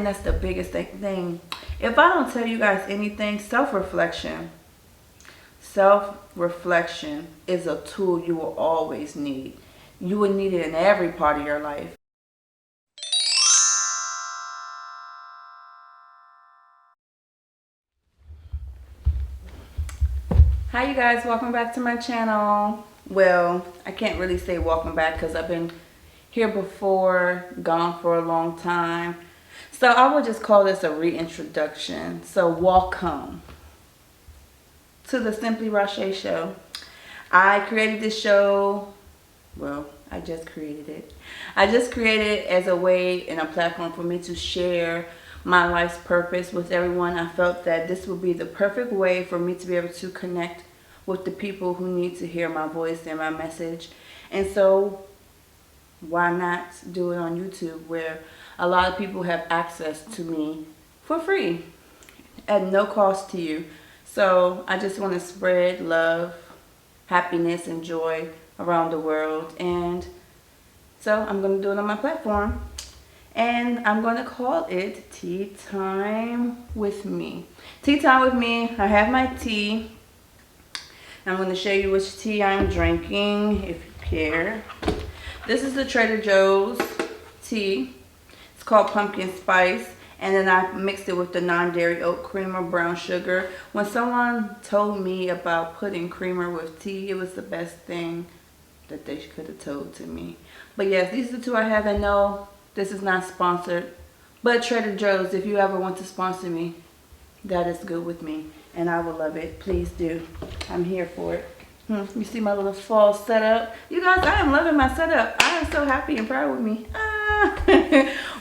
think that's the biggest thing. If I don't tell you guys anything, self-reflection is a tool you will always need. You will need it in every part of your life. Hi you guys, welcome back to my channel. Well, I can't really say welcome back because I've been here before, gone for a long time. So I would just call this a reintroduction. So welcome to the Simply Roche show. I created this show, well, I just created it. I just created it as a way and a platform for me to share my life's purpose with everyone. I felt that this would be the perfect way for me to be able to connect with the people who need to hear my voice and my message. And so why not do it on YouTube, where a lot of people have access to me for free at no cost to you. So I just want to spread love, happiness, and joy around the world. And so I'm going to do it on my platform. And I'm going to call it Tea Time with Me. Tea Time with Me. I have my tea. I'm going to show you which tea I'm drinking, if you care. This is the Trader Joe's tea. It's called Pumpkin Spice. And then I mixed it with the non-dairy oat creamer, brown sugar. When someone told me about putting creamer with tea, it was the best thing that they could have told to me. But yes, these are the two I have. And no, this is not sponsored, but Trader Joe's, if you ever want to sponsor me, that is good with me, and I will love it. Please do. I'm here for it. You see my little fall setup? You guys, I am loving my setup. I am so happy and proud with me.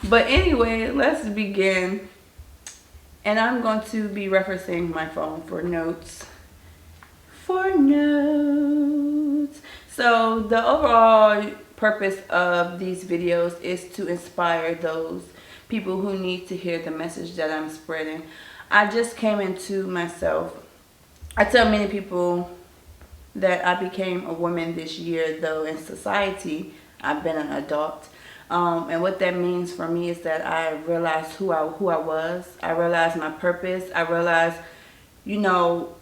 But anyway, let's begin. And I'm going to be referencing my phone for notes. So the overall purpose of these videos is to inspire those people who need to hear the message that I'm spreading. I just came into myself. I tell many people that I became a woman this year, though in society I've been an adult. And what that means for me is that I realized who I was. I realized my purpose. I realized, you know,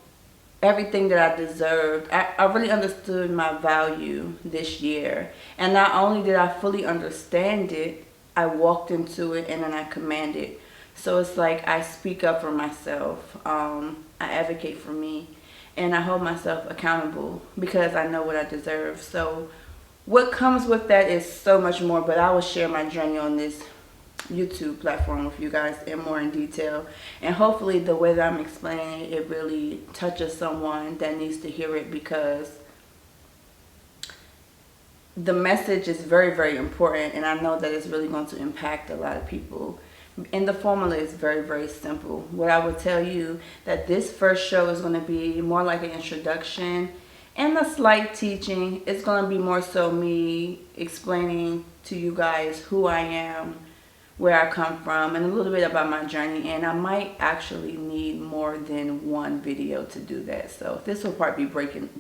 everything that I deserved. I really understood my value this year. And not only did I fully understand it, I walked into it and then I commanded it. So it's like I speak up for myself. I advocate for me. And I hold myself accountable because I know what I deserve. So what comes with that is so much more. But I will share my journey on this YouTube platform with you guys in more in detail, and hopefully the way that I'm explaining it really touches someone that needs to hear it, because the message is very, very important, and I know that it's really going to impact a lot of people. And the formula is very, very simple. What I would tell you, that this first show is going to be more like an introduction and a slight teaching. It's going to be more so me explaining to you guys who I am, where I come from, and a little bit about my journey. And I might actually need more than one video to do that, so this will probably be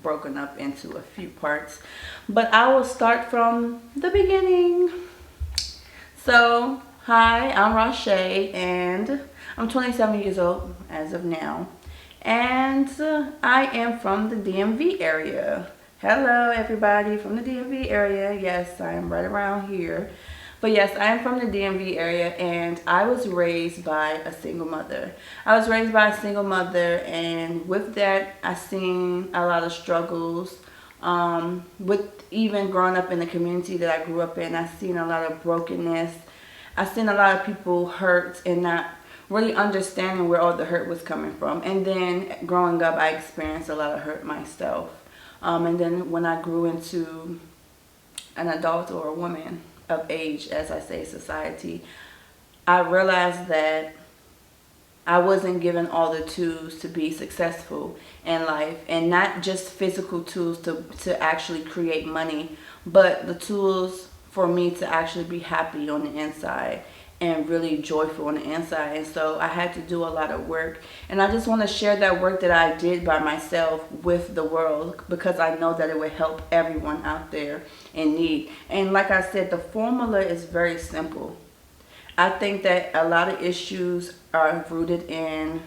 broken up into a few parts, but I will start from the beginning. So hi, I'm Roche, and I'm 27 years old as of now, and I am from the DMV area. Hello everybody from the DMV area. Yes, I am right around here. But yes, I am from the DMV area, and I was raised by a single mother. And with that, I seen a lot of struggles. With even growing up in the community that I grew up in, I seen a lot of brokenness. I seen a lot of people hurt and not really understanding where all the hurt was coming from. And then growing up, I experienced a lot of hurt myself. And then when I grew into an adult or a woman of age, as I say, society, I realized that I wasn't given all the tools to be successful in life, and not just physical tools to actually create money, but the tools for me to actually be happy on the inside and really joyful on the inside. And so I had to do a lot of work, and I just want to share that work that I did by myself with the world, because I know that it would help everyone out there in need. And like I said, the formula is very simple. I think that a lot of issues are rooted in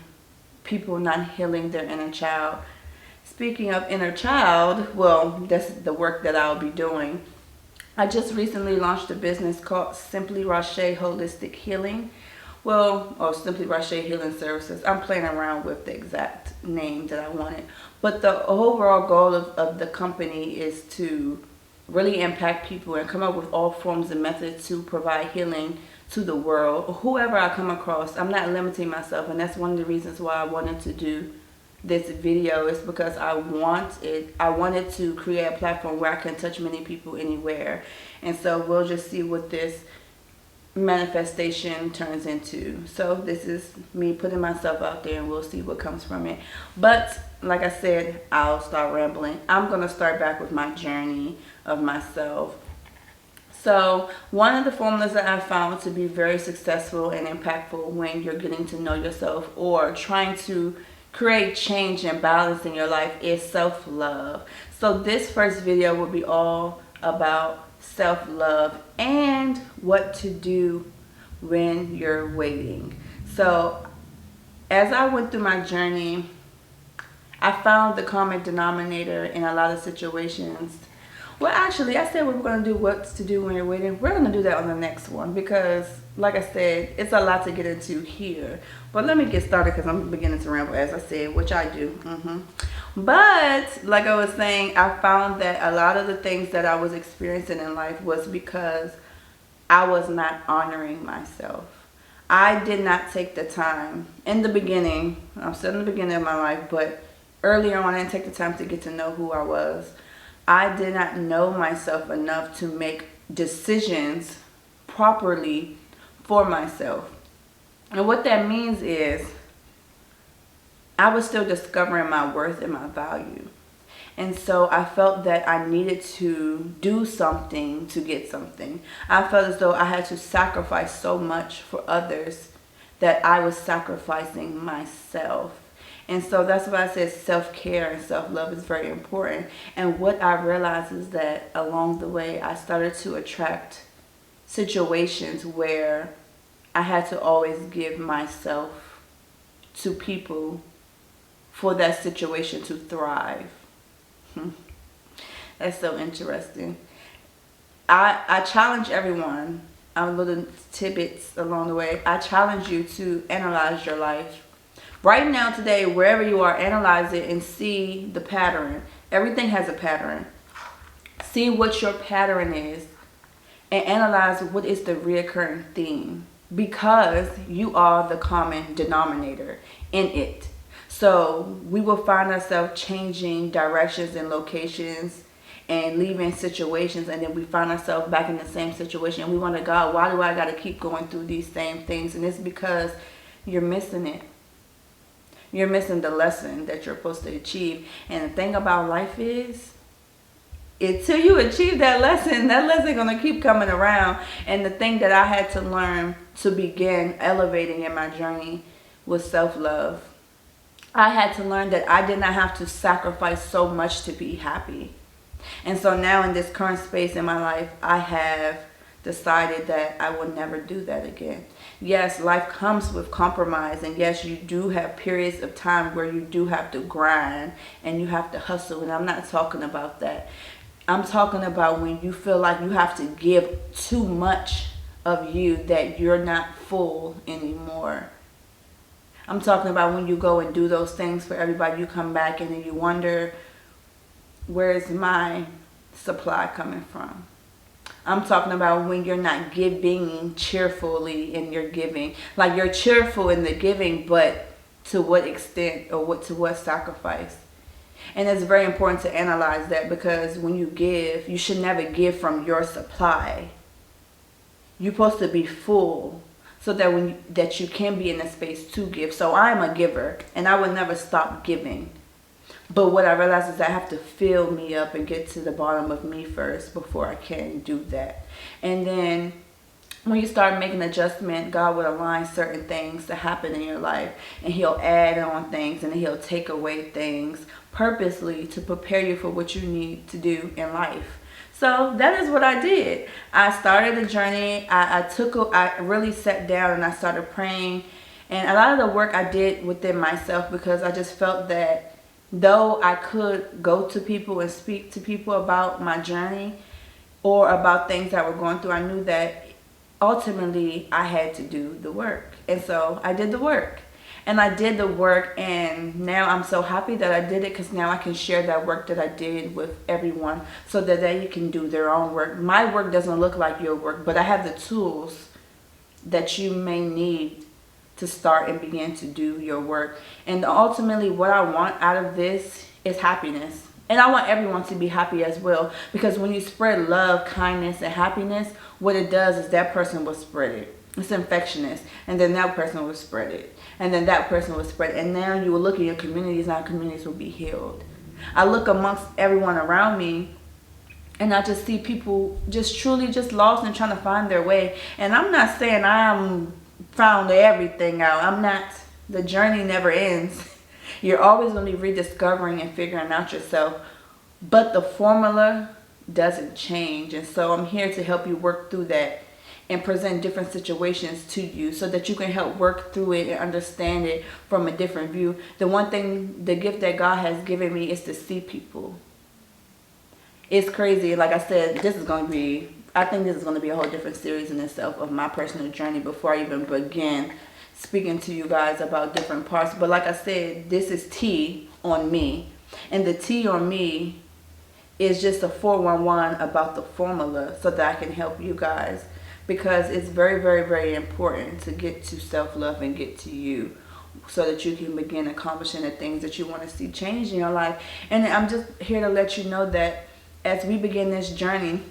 people not healing their inner child. Speaking of inner child, well, that's the work that I'll be doing. I just recently launched a business called Simply Roche Holistic Healing. Well, or Simply Roche Healing Services. I'm playing around with the exact name that I wanted. But the overall goal of the company is to really impact people and come up with all forms and methods to provide healing to the world. Whoever I come across, I'm not limiting myself. And that's one of the reasons why I wanted to do this video, is because I wanted to create a platform where I can touch many people anywhere. And so we'll just see what this manifestation turns into. So this is me putting myself out there, and we'll see what comes from it. But like I said, I'll start rambling. I'm going to start back with my journey of myself. So one of the formulas that I found to be very successful and impactful when you're getting to know yourself or trying to create change and balance in your life is self-love. So this first video will be all about self-love and what to do when you're waiting. So as I went through my journey, I found the common denominator in a lot of situations. Well, actually, I said we were going to do what to do when you're waiting. We're going to do that on the next one because, like I said, it's a lot to get into here. But let me get started because I'm beginning to ramble, as I said, which I do. But like I was saying, I found that a lot of the things that I was experiencing in life was because I was not honoring myself. I did not take the time in the beginning. I'm still in the beginning of my life, but earlier on, I didn't take the time to get to know who I was. I did not know myself enough to make decisions properly for myself. And what that means is I was still discovering my worth and my value. And so I felt that I needed to do something to get something. I felt as though I had to sacrifice so much for others that I was sacrificing myself. And so that's why I said self-care and self-love is very important. And what I realized is that along the way, I started to attract situations where I had to always give myself to people for that situation to thrive. That's so interesting. I challenge everyone, little tidbits along the way. I challenge you to analyze your life. Right now, today, wherever you are, analyze it and see the pattern. Everything has a pattern. See what your pattern is and analyze what is the reoccurring theme, because you are the common denominator in it. So we will find ourselves changing directions and locations and leaving situations, and then we find ourselves back in the same situation. We wonder, God, why do I got to keep going through these same things? And it's because you're missing it. You're missing the lesson that you're supposed to achieve. And the thing about life is, until you achieve that lesson going to keep coming around. And the thing that I had to learn to begin elevating in my journey was self-love. I had to learn that I did not have to sacrifice so much to be happy. And so now in this current space in my life, I have decided that I will never do that again. Yes, life comes with compromise, and yes, you do have periods of time where you do have to grind and you have to hustle, and I'm not talking about that. I'm talking about when you feel like you have to give too much of you, that you're not full anymore. I'm talking about when you go and do those things for everybody, you come back and then you wonder, where is my supply coming from? I'm talking about when you're not giving cheerfully in your giving. Like, you're cheerful in the giving, but to what extent, or to what sacrifice? And it's very important to analyze that, because when you give, you should never give from your supply. You're supposed to be full so that you can be in a space to give. So I'm a giver, and I would never stop giving. But what I realized is I have to fill me up and get to the bottom of me first before I can do that. And then when you start making adjustment, God will align certain things to happen in your life, and He'll add on things, and He'll take away things purposely to prepare you for what you need to do in life. So that is what I did. I started the journey. I really sat down and I started praying. And a lot of the work I did within myself, because I just felt that though I could go to people and speak to people about my journey or about things that were going through, I knew that ultimately I had to do the work. And so I did the work. And I did the work, and now I'm so happy that I did it, because now I can share that work that I did with everyone so that they can do their own work. My work doesn't look like your work, but I have the tools that you may need to start and begin to do your work. And ultimately what I want out of this is happiness. And I want everyone to be happy as well, because when you spread love, kindness, and happiness, what it does is that person will spread it. It's infectious, and then that person will spread it, and then that person will spread it, and now you will look at your communities, and our communities will be healed. I look amongst everyone around me, and I just see people just truly just lost and trying to find their way. And I'm not saying I'm found everything out. I'm not. The journey never ends. You're always going to be rediscovering and figuring out yourself, but the formula doesn't change. And so I'm here to help you work through that and present different situations to you so that you can help work through it and understand it from a different view. The one thing, the gift that God has given me is to see people. It's crazy. Like I said, I think this is going to be a whole different series in itself of my personal journey before I even begin speaking to you guys about different parts. But like I said, this is T on me. And the T on me is just a 411 about the formula so that I can help you guys. Because it's very, very, very important to get to self-love and get to you so that you can begin accomplishing the things that you want to see change in your life. And I'm just here to let you know that as we begin this journey,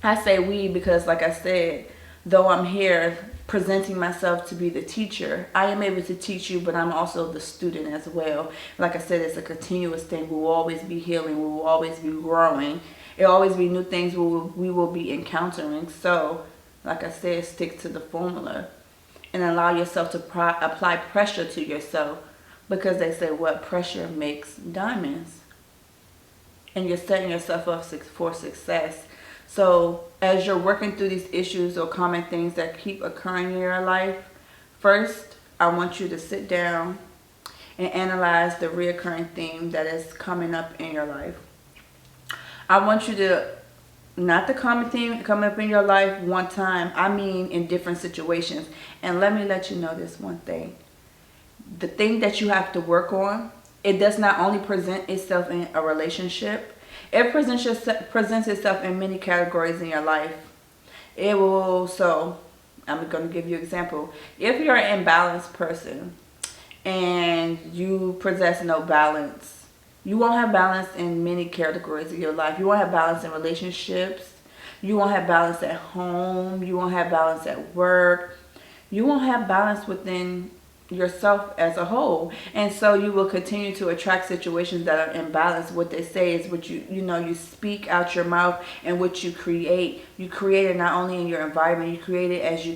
I say we because, like I said, though I'm here presenting myself to be the teacher, I am able to teach you, but I'm also the student as well. Like I said, it's a continuous thing. We will always be healing. We will always be growing. It will always be new things we will be encountering. So like I said, stick to the formula and allow yourself to apply pressure to yourself, because they say what pressure makes diamonds, and you're setting yourself up for success. So as you're working through these issues or common things that keep occurring in your life, first I want you to sit down and analyze the reoccurring theme that is coming up in your life. I want you to, not the common theme come up in your life one time, I mean in different situations. And let me let you know this one thing. The thing that you have to work on, it does not only present itself in a relationship. It presents itself in many categories in your life. It will, so I'm going to give you an example. If you're an imbalanced person and you possess no balance, you won't have balance in many categories of your life. You won't have balance in relationships. You won't have balance at home. You won't have balance at work. You won't have balance within yourself as a whole. And so you will continue to attract situations that are imbalanced. What they say is what you speak out your mouth, and what you create it not only in your environment, you create it as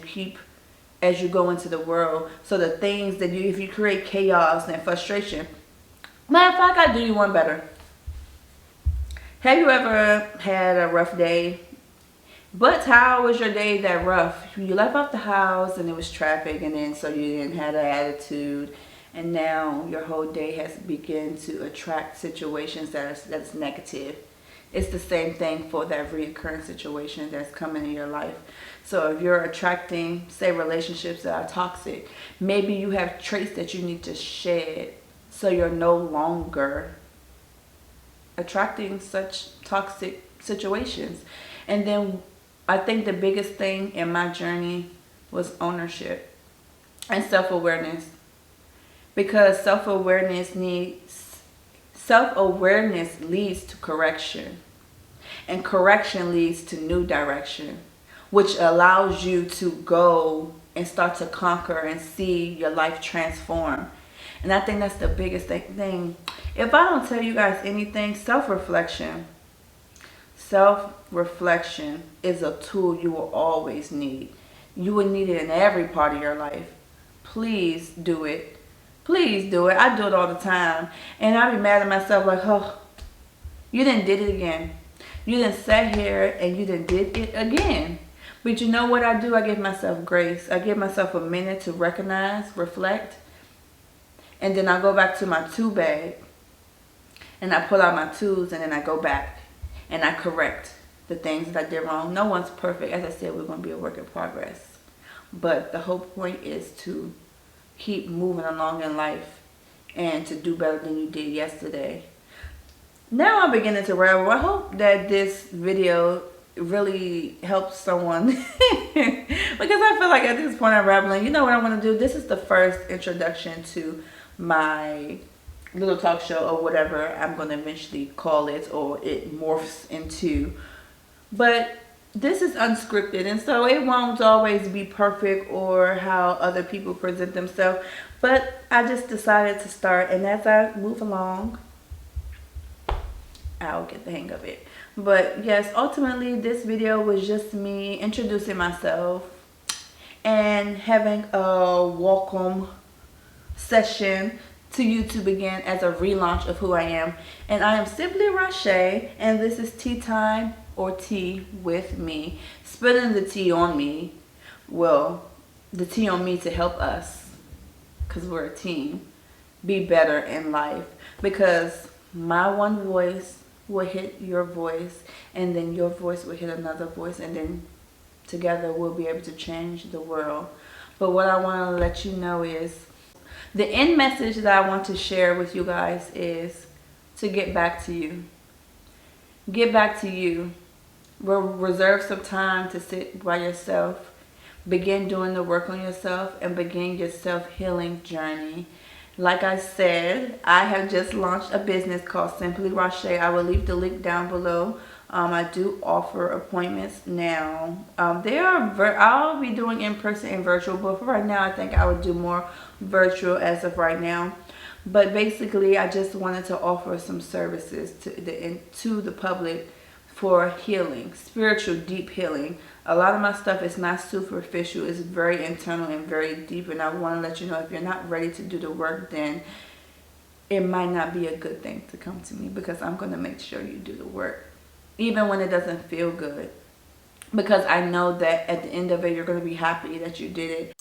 you go into the world. So the things that if you create chaos and frustration, matter of fact, I do you one better. Have you ever had a rough day? But how was your day that rough? You left out the house and it was traffic, and then so you didn't have an attitude, and now your whole day has begun to attract situations that's negative. It's the same thing for that recurring situation that's coming in your life. So if you're attracting, say, relationships that are toxic, maybe you have traits that you need to shed so you're no longer attracting such toxic situations. And then I think the biggest thing in my journey was ownership and self-awareness, because self-awareness leads to correction, and correction leads to new direction, which allows you to go and start to conquer and see your life transform. And I think that's the biggest thing. If I don't tell you guys anything, self-reflection is a tool you will always need. You will need it in every part of your life. Please do it. Please do it. I do it all the time. And I be mad at myself like, oh, you done did it again. You done sat here and you done did it again. But you know what I do? I give myself grace. I give myself a minute to recognize, reflect, and then I go back to my tool bag and I pull out my tools, and then I go back and I correct the things that I did wrong. No one's perfect. As I said, we're going to be a work in progress. But the whole point is to keep moving along in life and to do better than you did yesterday. Now I'm beginning to ramble. I hope that this video really helps someone because I feel like at this point I'm rambling. You know what I want to do? This is the first introduction to my little talk show, or whatever I'm going to eventually call it, or it morphs into. But this is unscripted, and so it won't always be perfect or how other people present themselves. But I just decided to start, and as I move along, I'll get the hang of it. But yes, ultimately this video was just me introducing myself and having a welcome session to you to begin as a relaunch of who I am. And I am simply Rashay, and this is Tea Time, or Tea with Me. Spilling the tea on me. Well, the tea on me to help us, because we're a team, be better in life. Because my one voice will hit your voice, and then your voice will hit another voice, and then together we'll be able to change the world. But what I want to let you know is the end message that I want to share with you guys is to get back to you. Get back to you. Reserve some time to sit by yourself. Begin doing the work on yourself and begin your self-healing journey. Like I said, I have just launched a business called Simply Rashay. I will leave the link down below. I do offer appointments now. I'll be doing in-person and virtual, but for right now, I think I would do more virtual as of right now. But basically, I just wanted to offer some services to the public for healing, spiritual, deep healing. A lot of my stuff is not superficial. It's very internal and very deep. And I want to let you know, if you're not ready to do the work, then it might not be a good thing to come to me, because I'm going to make sure you do the work, even when it doesn't feel good. Because I know that at the end of it, you're going to be happy that you did it.